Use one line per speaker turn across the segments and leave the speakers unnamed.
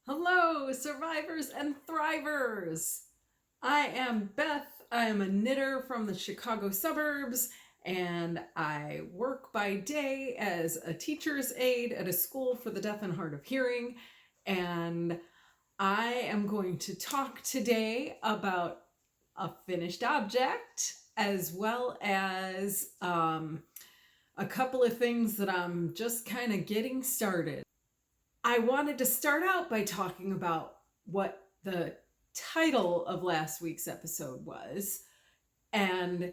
Hello, survivors and thrivers. I am Beth. I am a knitter from the Chicago suburbs, and I work by day as a teacher's aide at a school for the deaf and hard of hearing. And I am going to talk today about a finished object as well as a couple of things that I'm just kind of getting started. I wanted to start out by talking about what the title of last week's episode was, and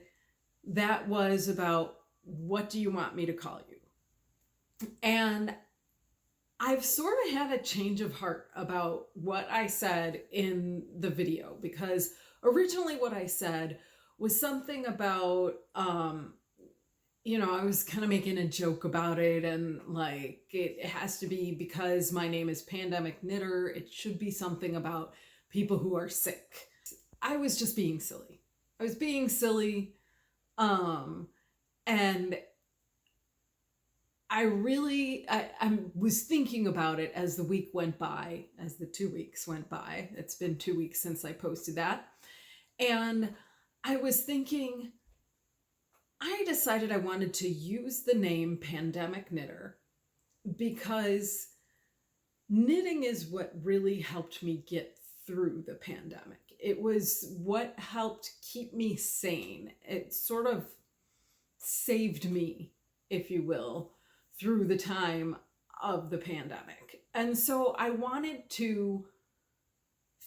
that was about what do you want me to call you? And I've sort of had a change of heart about what I said in the video, because originally what I said was something about I was kind of making a joke about it, and like it has to be because my name is PandemicKnittr. It should be something about people who are sick. I was just being silly. I was being silly. And I was thinking about it as the week went by, as the 2 weeks went by. It's been 2 weeks since I posted that. And I was thinking, I decided I wanted to use the name PandemicKnittr because knitting is what really helped me get through the pandemic. It was what helped keep me sane. It sort of saved me, if you will, through the time of the pandemic. And so I wanted to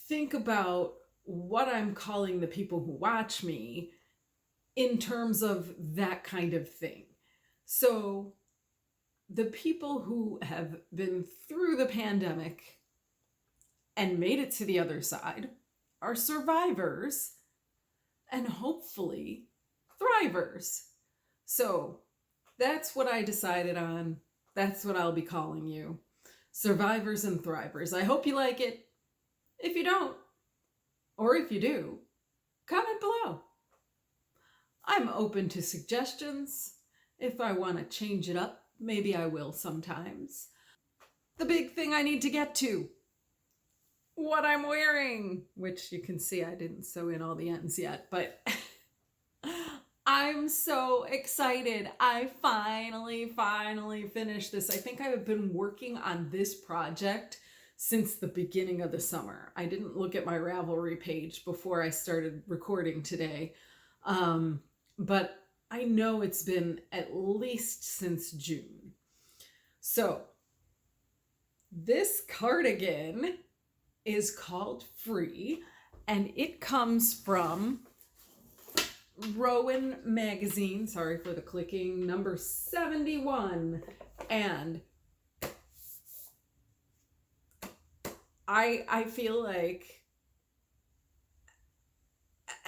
think about what I'm calling the people who watch me in terms of that kind of thing. So the people who have been through the pandemic and made it to the other side are survivors and hopefully thrivers. So that's what I decided on. That's what I'll be calling you. Survivors and thrivers. I hope you like it. If you don't, or if you do, comment below. I'm open to suggestions. If I want to change it up, maybe I will sometimes. The big thing I need to get to, what I'm wearing, which you can see I didn't sew in all the ends yet, but I'm so excited. I finally finished this. I think I've been working on this project since the beginning of the summer. I didn't look at my Ravelry page before I started recording today. But I know it's been at least since June. So this cardigan is called Free, and it comes from Rowan magazine. Sorry for the clicking. Number 71. And I feel like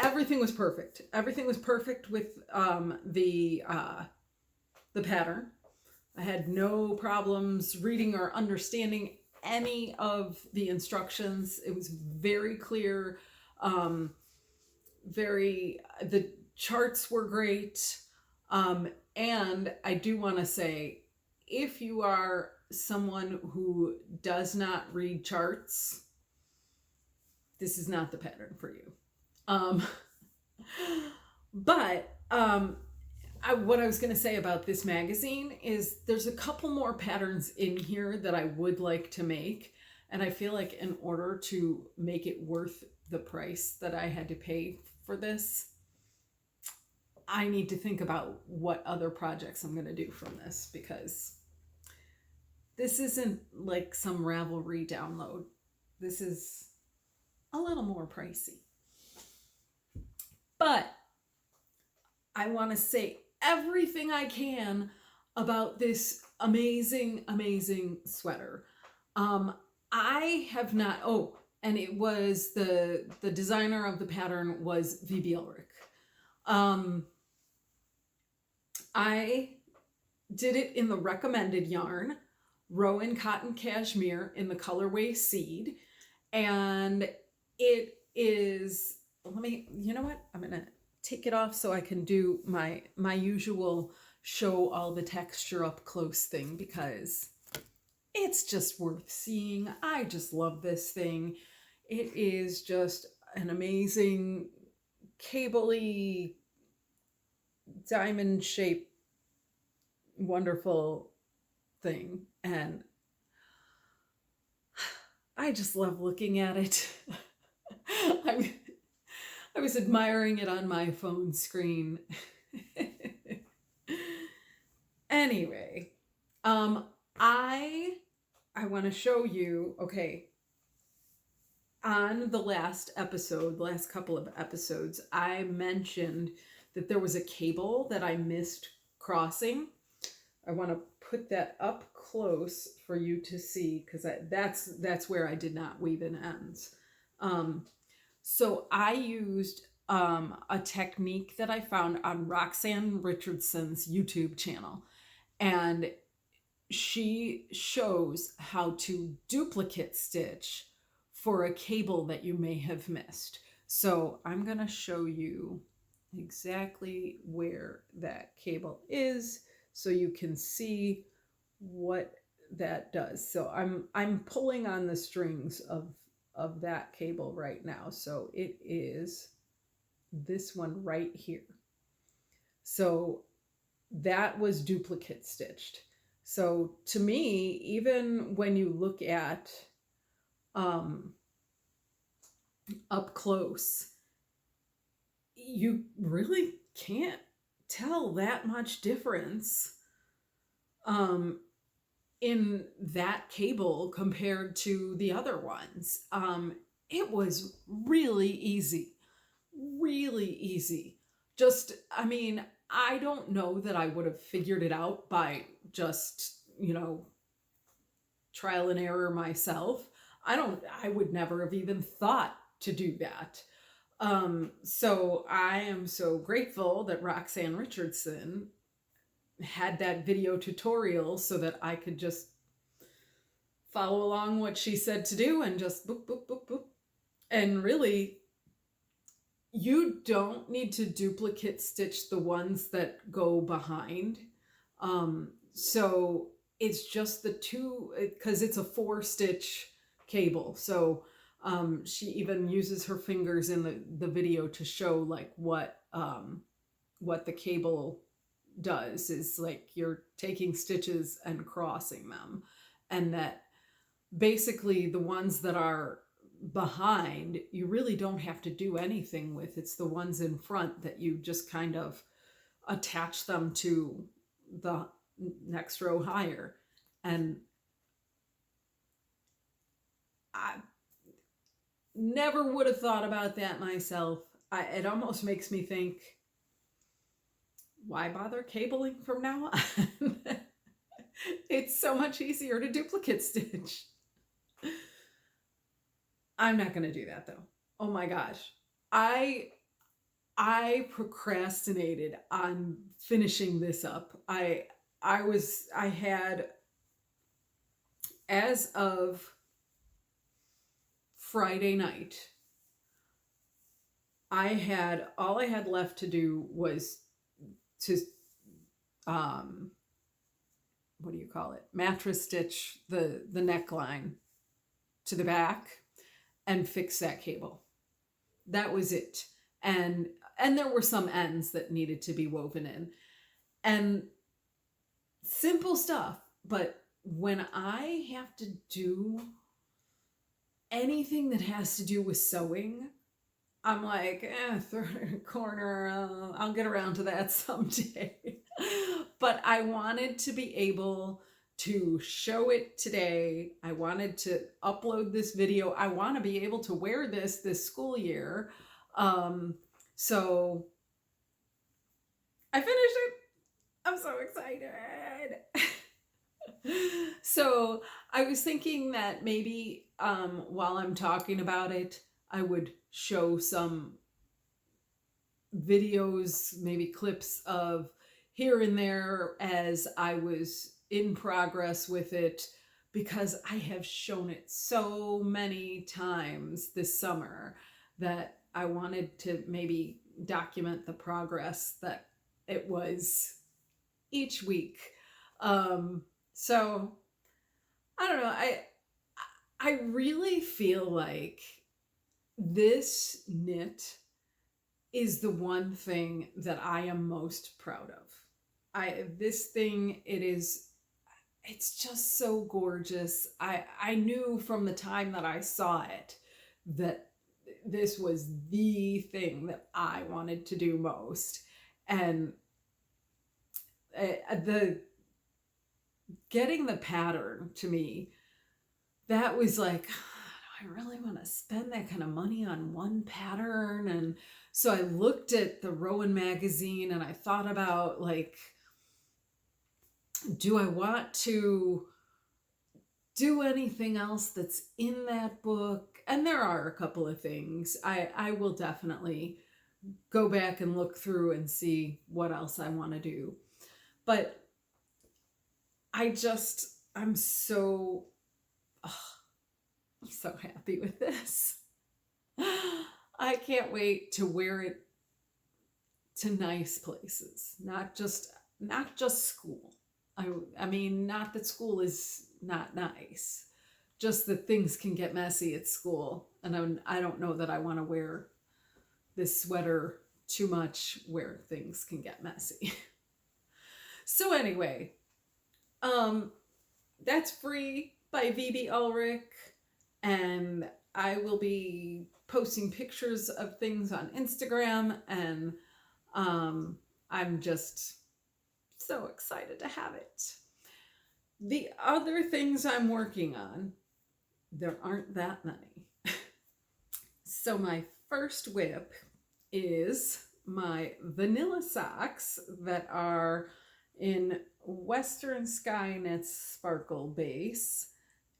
everything was perfect. Everything was perfect with the pattern. I had no problems reading or understanding any of the instructions. It was very clear. The charts were great. And I do want to say, if you are someone who does not read charts, this is not the pattern for you. What I was going to say about this magazine is there's a couple more patterns in here that I would like to make. And I feel like in order to make it worth the price that I had to pay for this, I need to think about what other projects I'm going to do from this, because this isn't like some Ravelry download. This is a little more pricey. But I want to say everything I can about this amazing, amazing sweater. I have not, and it was the designer of the pattern was V.B. Ulrik. I did it in the recommended yarn, Rowan Cotton Cashmere in the colorway Seed. And it is, you know what? I'm going to take it off so I can do my usual show all the texture up close thing, because it's just worth seeing. I just love this thing. It is just an amazing cable-y, diamond shaped, wonderful thing. And I just love looking at it. I was admiring it on my phone screen. Anyway, I want to show you, okay, on the last couple of episodes, I mentioned that there was a cable that I missed crossing. I want to put that up close for you to see, because that's where I did not weave in ends. So I used a technique that I found on Roxanne Richardson's YouTube channel, and she shows how to duplicate stitch for a cable that you may have missed. So I'm going to show you exactly where that cable is so you can see what that does. So I'm pulling on the strings of that cable right now. So it is this one right here. So that was duplicate stitched. So to me, even when you look at up close, you really can't tell that much difference in that cable compared to the other ones. It was really easy. Just, I mean, I don't know that I would have figured it out by just, trial and error myself. I would never have even thought to do that. So I am so grateful that Roxanne Richardson had that video tutorial so that I could just follow along what she said to do and just boop, boop, boop, boop. And really, you don't need to duplicate stitch the ones that go behind. So it's just the two, because it's a 4-stitch cable. So she even uses her fingers in the video to show like what the cable does, is like you're taking stitches and crossing them, and that basically the ones that are behind you really don't have to do anything with. It's the ones in front that you just kind of attach them to the next row higher. And I never would have thought about that myself. It almost makes me think, why bother cabling from now on? It's so much easier to duplicate stitch. I'm not going to do that though. Oh my gosh. I procrastinated on finishing this up. I had, as of Friday night, all I had left to do was to what do you call it? Mattress stitch the neckline to the back and fix that cable. That was it. And there were some ends that needed to be woven in. And simple stuff, but when I have to do anything that has to do with sewing, I'm like, throw it in a corner. I'll get around to that someday. But I wanted to be able to show it today. I wanted to upload this video. I want to be able to wear this school year. So I finished it. I'm so excited. So I was thinking that maybe while I'm talking about it, I would show some videos, maybe clips of here and there as I was in progress with it, because I have shown it so many times this summer that I wanted to maybe document the progress that it was each week. So I don't know. I really feel like this knit is the one thing that I am most proud of. This thing, it's just so gorgeous. I knew from the time that I saw it that this was the thing that I wanted to do most. And the getting the pattern, to me, that was like, I really want to spend that kind of money on one pattern. And so I looked at the Rowan magazine and I thought about, like, do I want to do anything else that's in that book? And there are a couple of things. I will definitely go back and look through and see what else I want to do. But I'm so happy with this. I can't wait to wear it to nice places, not just school. I mean, not that school is not nice, just that things can get messy at school. And I don't know that I want to wear this sweater too much where things can get messy. So anyway, that's Free by VB Ulrik, and I will be posting pictures of things on Instagram, and I'm just so excited to have it. The other things I'm working on, there aren't that many. So my first whip is my vanilla socks that are in Western Sky Knits Sparkle Base.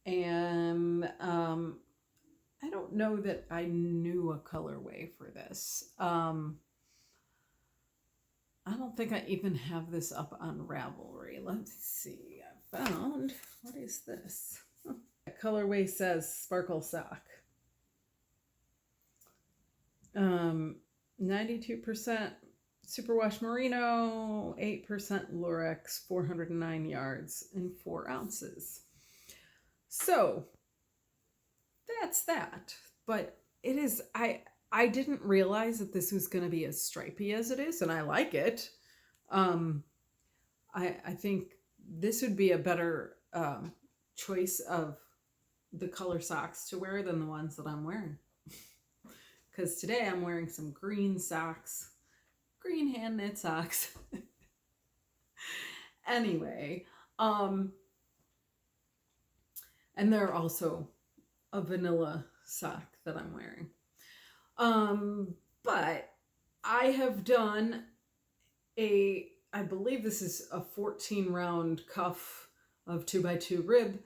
And I don't know that I knew a colorway for this. I don't think I even have this up on Ravelry. Let's see. I found, what is this? The colorway says Sparkle Sock. 92% superwash merino, 8% lurex, 409 yards, and 4 ounces. So that's that. But it is, I didn't realize that this was going to be as stripy as it is, and I like it. I think this would be a better choice of the color socks to wear than the ones that I'm wearing. Because today I'm wearing some green socks, green hand knit socks. Anyway, and they're also a vanilla sock that I'm wearing. But I have done I believe this is a 14 round cuff of 2x2 rib,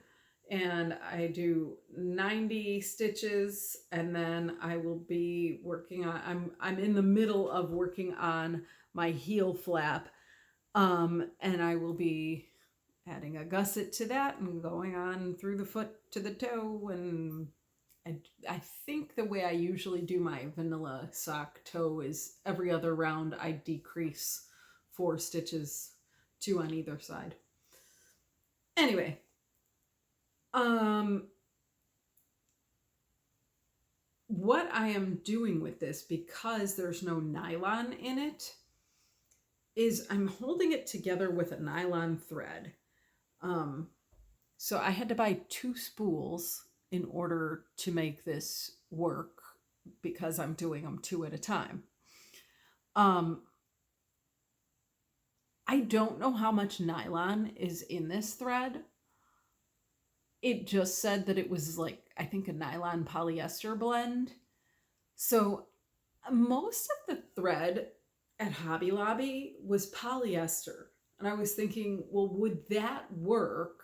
and I do 90 stitches, and then I will be working on, I'm in the middle of working on my heel flap, and I will be adding a gusset to that and going on through the foot to the toe. And I think the way I usually do my vanilla sock toe is every other round I decrease 4 stitches, 2 on either side. Anyway, what I am doing with this, because there's no nylon in it, is I'm holding it together with a nylon thread. So I had to buy 2 spools in order to make this work, because I'm doing them 2 at a time. I don't know how much nylon is in this thread. It just said that it was, like, I think a nylon polyester blend. So most of the thread at Hobby Lobby was polyester. And I was thinking, well, would that work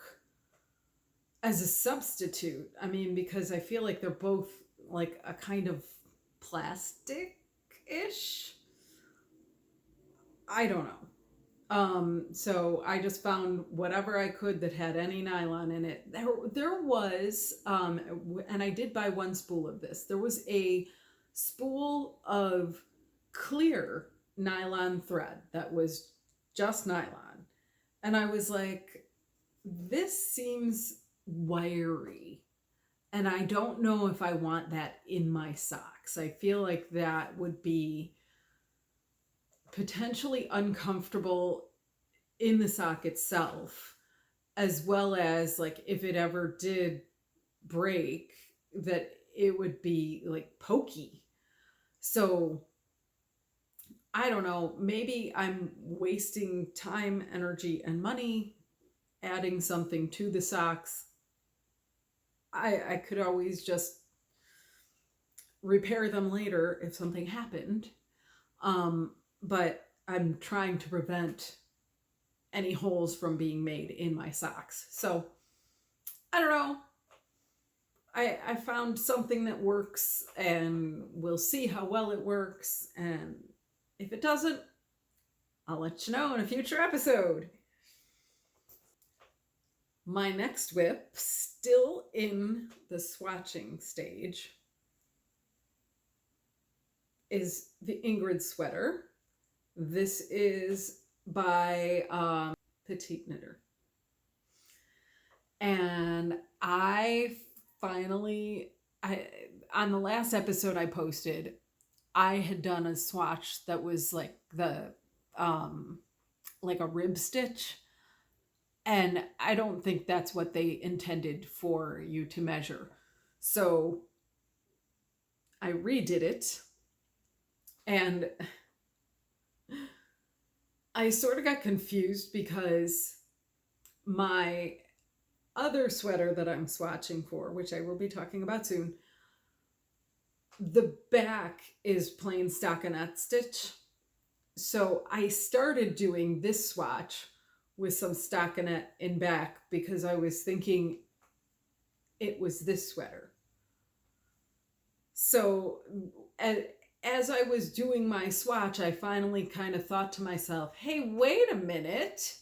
as a substitute? I mean, because I feel like they're both like a kind of plastic-ish. I don't know. So I just found whatever I could that had any nylon in it. There was, and I did buy 1 spool of this. There was a spool of clear nylon thread that was just nylon. And I was like, this seems wiry. And I don't know if I want that in my socks. I feel like that would be potentially uncomfortable in the sock itself, as well as like if it ever did break, that it would be like pokey. So I don't know, maybe I'm wasting time, energy, and money adding something to the socks. I could always just repair them later if something happened. But I'm trying to prevent any holes from being made in my socks. So I don't know. I found something that works, and we'll see how well it works. And if it doesn't, I'll let you know in a future episode. My next whip, still in the swatching stage, is the Ingrid sweater. This is by PandemicKnittr. And I finally, on the last episode I posted, I had done a swatch that was like the like a rib stitch, and I don't think that's what they intended for you to measure. So I redid it, and I sort of got confused because my other sweater that I'm swatching for, which I will be talking about soon, the back is plain stockinette stitch. So I started doing this swatch with some stockinette in back because I was thinking it was this sweater. So as I was doing my swatch, I finally kind of thought to myself, hey, wait a minute.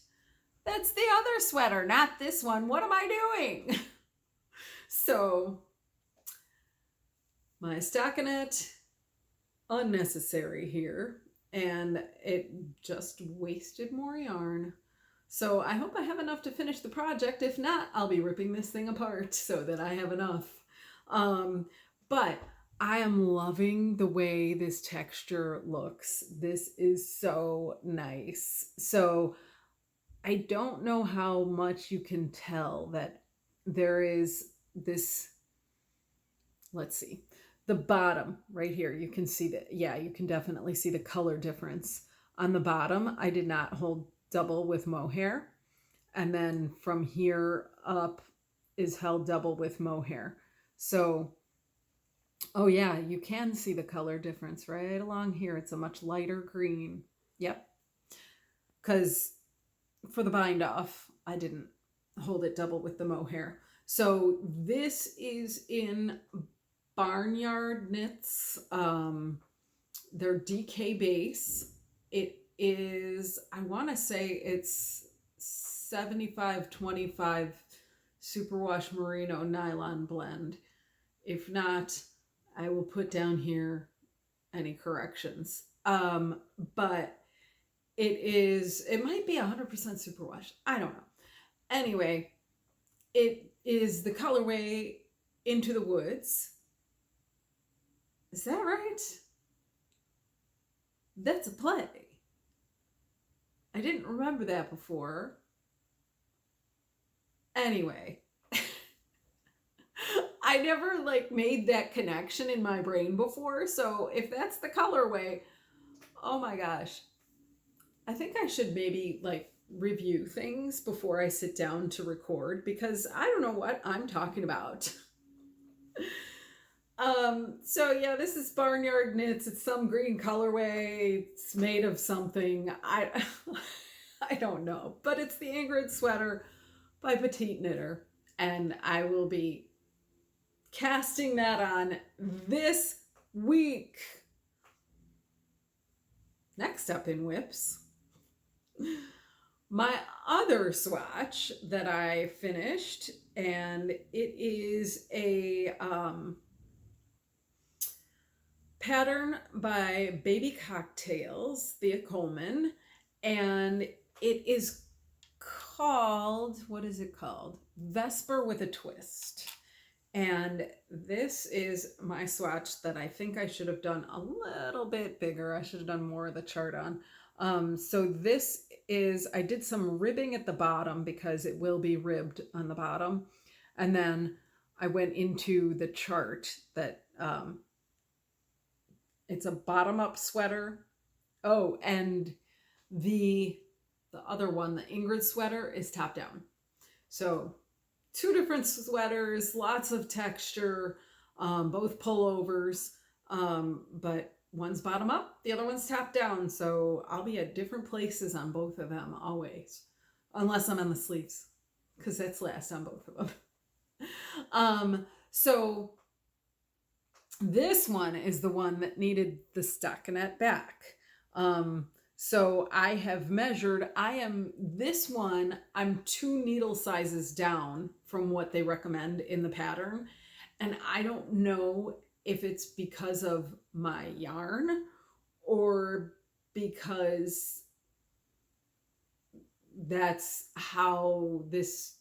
That's the other sweater, not this one. What am I doing? So my stockinette, unnecessary here, and it just wasted more yarn. So I hope I have enough to finish the project. If not, I'll be ripping this thing apart so that I have enough. But I am loving the way this texture looks. This is so nice. So I don't know how much you can tell that there is this, let's see, the bottom right here. You can see that, yeah, you can definitely see the color difference. On the bottom, I did not hold double with mohair. And then from here up is held double with mohair. So, oh yeah, you can see the color difference right along here. It's a much lighter green. Yep. Because for the bind off, I didn't hold it double with the mohair. So this is in Barnyard knits. Their DK base. It is, I want to say it's 75-25 superwash merino nylon blend. If not, I will put down here any corrections. But it might be 100% superwash. I don't know. Anyway, it is the colorway Into the Woods. Is that right? That's a play. I didn't remember that before. Anyway, I never like made that connection in my brain before. So if that's the colorway, oh my gosh. I think I should maybe like review things before I sit down to record, because I don't know what I'm talking about. So yeah, this is Barnyard Knits. It's some green colorway. It's made of something. I don't know, but it's the Ingrid sweater by PandemicKnittr, and I will be casting that on this week. Next up in whips, my other swatch that I finished, and it is a pattern by Baby Cocktails, Thea Colman, and it is called, what is it called? Vesper with a twist. And this is my swatch that I think I should have done a little bit bigger. I should have done more of the chart on. So this is, I did some ribbing at the bottom because it will be ribbed on the bottom. And then I went into the chart that it's a bottom up sweater. Oh, and the other one, the Ingrid sweater, is top down. So 2 different sweaters, lots of texture, both pullovers, but one's bottom up, the other one's top down. So I'll be at different places on both of them always, unless I'm on the sleeves, because that's last on both of them. So this one is the one that needed the stockinette back. So I have measured, this one, I'm 2 needle sizes down from what they recommend in the pattern. And I don't know if it's because of my yarn or because that's how this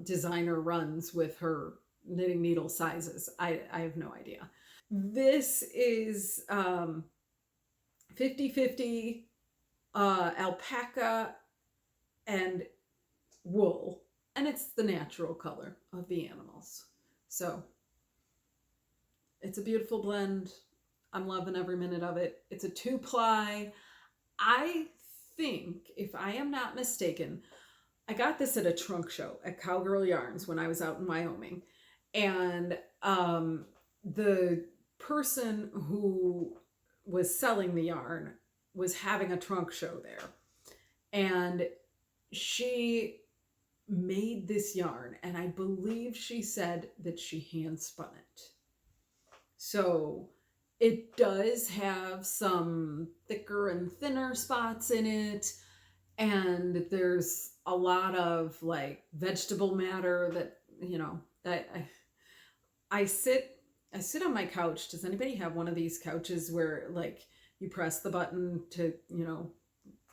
designer runs with her knitting needle sizes. I have no idea. This is 50-50 alpaca and wool, and it's the natural color of the animals. So it's a beautiful blend. I'm loving every minute of it. It's a 2-ply. I think, if I am not mistaken, I got this at a trunk show at Cowgirl Yarns when I was out in Wyoming. And the person who was selling the yarn was having a trunk show there. And she made this yarn, and I believe she said that she hand spun it. So it does have some thicker and thinner spots in it, and there's a lot of like vegetable matter that, you know, that I sit on my couch. Does anybody have one of these couches where like you press the button to, you know,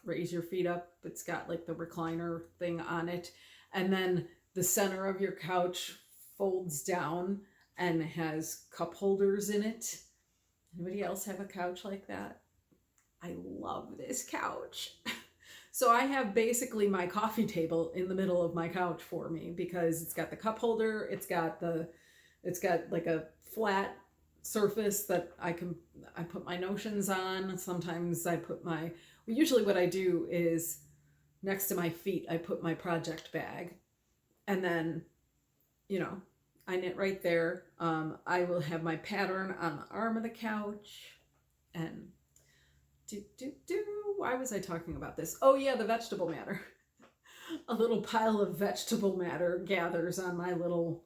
raise your feet up? It's got like the recliner thing on it, and then the center of your couch folds down and has cup holders in it. Anybody else have a couch like that? I love this couch. So I have basically my coffee table in the middle of my couch for me, because it's got the cup holder, it's got like a flat surface that I put my notions on. Sometimes I put usually what I do is next to my feet, I put my project bag, and then, you know, I knit right there. I will have my pattern on the arm of the couch, and why was I talking about this? Oh yeah, the vegetable matter. A little pile of vegetable matter gathers on my little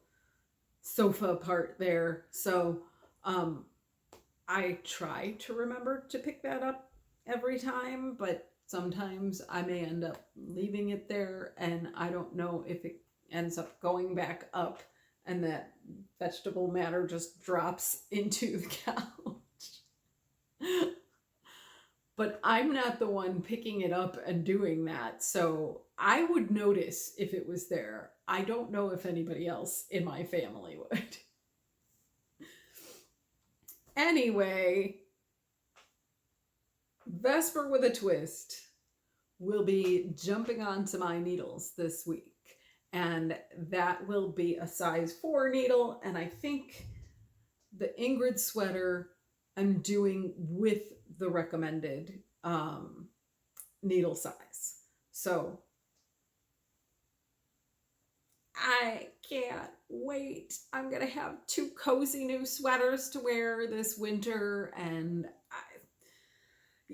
sofa part there. So I try to remember to pick that up every time, but sometimes I may end up leaving it there, and I don't know if it ends up going back up and that vegetable matter just drops into the couch. But I'm not the one picking it up and doing that, so I would notice if it was there. I don't know if anybody else in my family would. Anyway, Vesper with a twist will be jumping onto my needles this week, and that will be a size 4 needle, and I think the Ingrid sweater I'm doing with the recommended needle size. So I can't wait. I'm gonna have 2 cozy new sweaters to wear this winter, and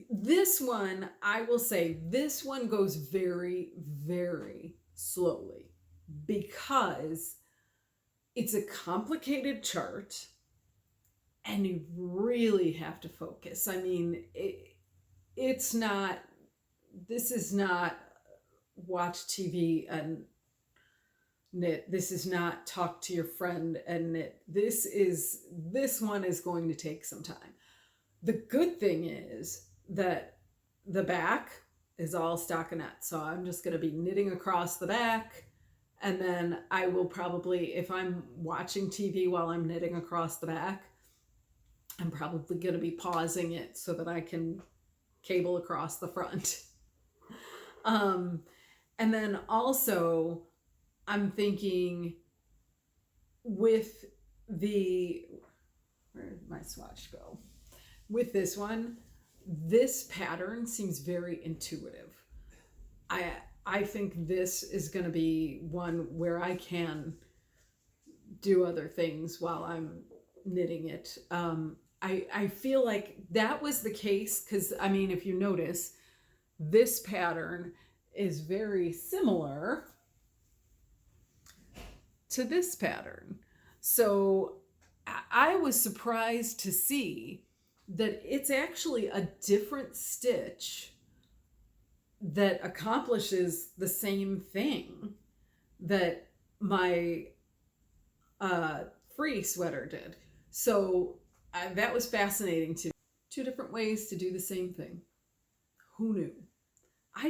this one, I will say, this one goes very, very slowly because it's a complicated chart and you really have to focus. I mean, this is not watch TV and knit. This is not talk to your friend and knit. This one is going to take some time. The good thing is that the back is all stockinette. So I'm just going to be knitting across the back And then I will probably, if I'm watching TV while I'm knitting across the back, I'm probably going to be pausing it so that I can cable across the front. And then also I'm thinking with where did my swatch go? With this one, this pattern seems very intuitive. I think this is going to be one where I can do other things while I'm knitting it. I feel like that was the case because, I mean, if you notice, this pattern is very similar to this pattern. So I was surprised to see that it's actually a different stitch that accomplishes the same thing that my free sweater did. So that was fascinating to me. Two different ways to do the same thing. Who knew? I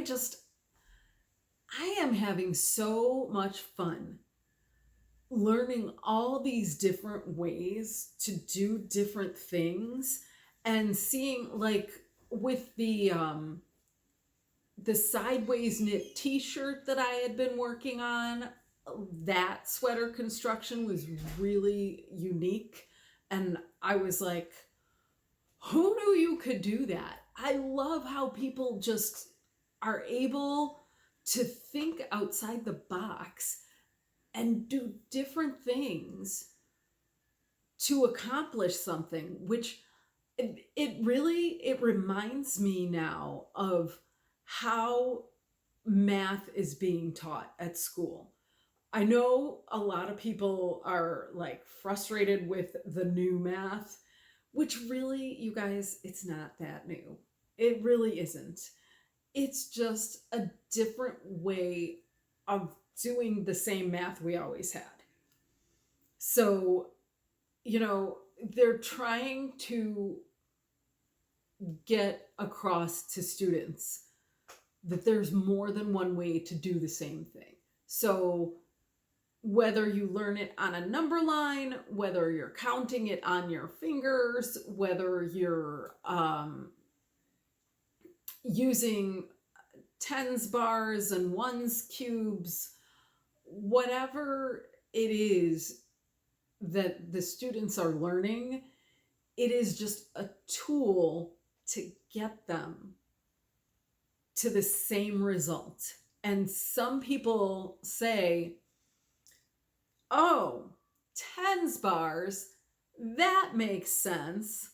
am having so much fun learning all these different ways to do different things and seeing, like, with the sideways knit t-shirt that I had been working on, that sweater construction was really unique. And I was like, who knew you could do that? I love how people just are able to think outside the box and do different things to accomplish something, which it reminds me now of how math is being taught at school. I know a lot of people are like frustrated with the new math, which really, you guys, it's not that new. It really isn't. It's just a different way of doing the same math we always had. So, you know, they're trying to get across to students that there's more than one way to do the same thing. So whether you learn it on a number line, whether you're counting it on your fingers, whether you're using tens bars and ones cubes, whatever it is that the students are learning, it is just a tool to get them to the same result. And some people say, oh, tens bars, that makes sense.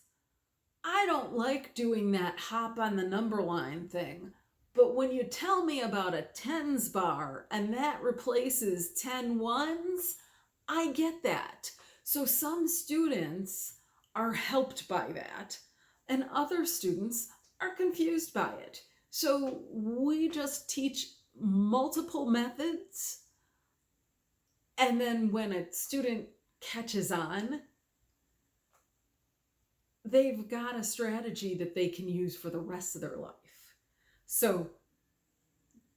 I don't like doing that hop on the number line thing. But when you tell me about a tens bar and that replaces 10 ones, I get that. So some students are helped by that, and other students are confused by it. So we just teach multiple methods, and then when a student catches on, they've got a strategy that they can use for the rest of their life. So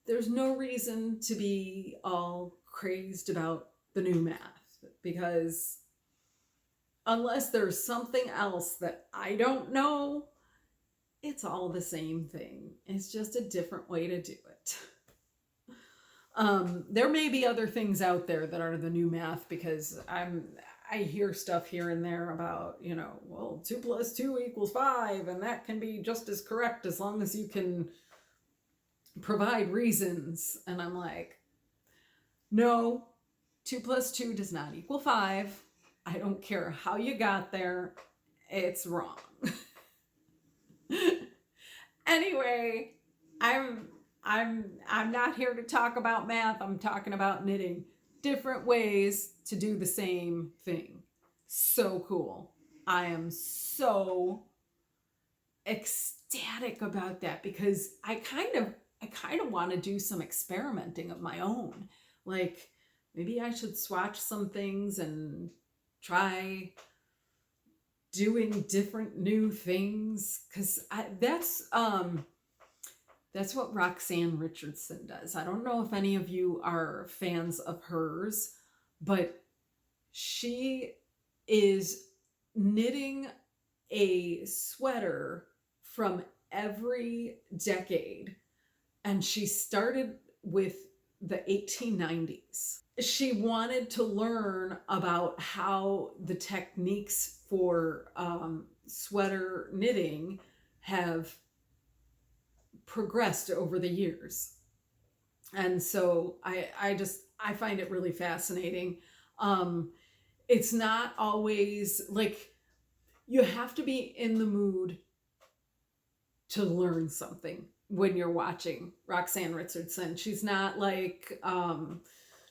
there's no reason to be all crazed about the new math, because unless there's something else that I don't know, it's all the same thing. It's just a different way to do it. There may be other things out there that are the new math, because I hear stuff here and there about, you know, well, 2 + 2 = 5, and that can be just as correct as long as you can provide reasons. And I'm like, no, 2 + 2 does not equal 5. I don't care how you got there, it's wrong. Anyway, I'm not here to talk about math. I'm talking about knitting. Different ways to do the same thing. So cool. I am so ecstatic about that, because I kind of want to do some experimenting of my own. Like, maybe I should swatch some things and try doing different new things, because that's That's what Roxanne Richardson does. I don't know if any of you are fans of hers, but she is knitting a sweater from every decade. And she started with the 1890s. She wanted to learn about how the techniques for sweater knitting have progressed over the years. And so I find it really fascinating. It's not always like you have to be in the mood to learn something when you're watching Roxanne Richardson. She's not like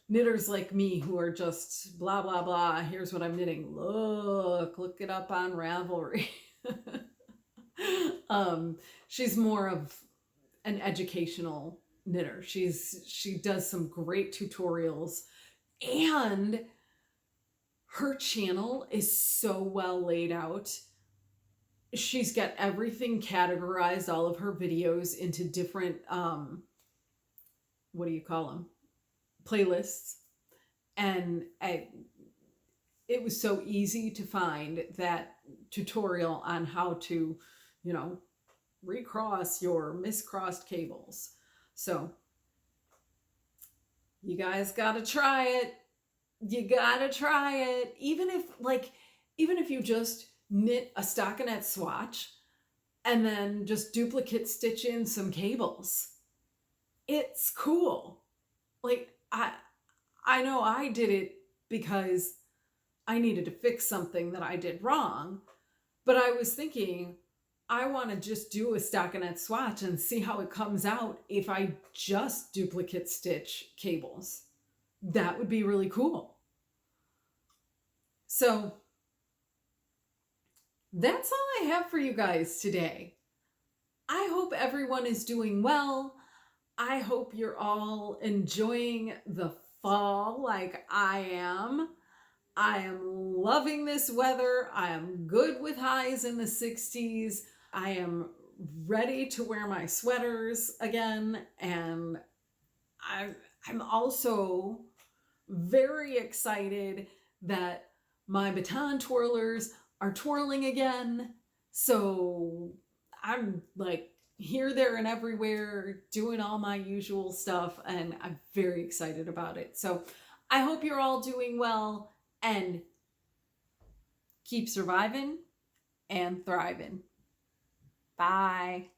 knitters like me who are just blah, blah, blah. Here's what I'm knitting. Look it up on Ravelry. She's more of an educational knitter. She does some great tutorials, and her channel is so well laid out. She's got everything categorized, all of her videos into different, what do you call them? Playlists. And it was so easy to find that tutorial on how to, recross your miscrossed cables. So you guys got to try it. You got to try it. Even if you just knit a stockinette swatch and then just duplicate stitch in some cables. It's cool. Like I know I did it because I needed to fix something that I did wrong, but I was thinking I want to just do a stockinette swatch and see how it comes out if I just duplicate stitch cables. That would be really cool. So that's all I have for you guys today. I hope everyone is doing well. I hope you're all enjoying the fall like I am. I am loving this weather. I am good with highs in the 60s. I am ready to wear my sweaters again. And I'm also very excited that my baton twirlers are twirling again. So I'm like here, there, and everywhere doing all my usual stuff, and I'm very excited about it. So I hope you're all doing well and keep surviving and thriving. Bye.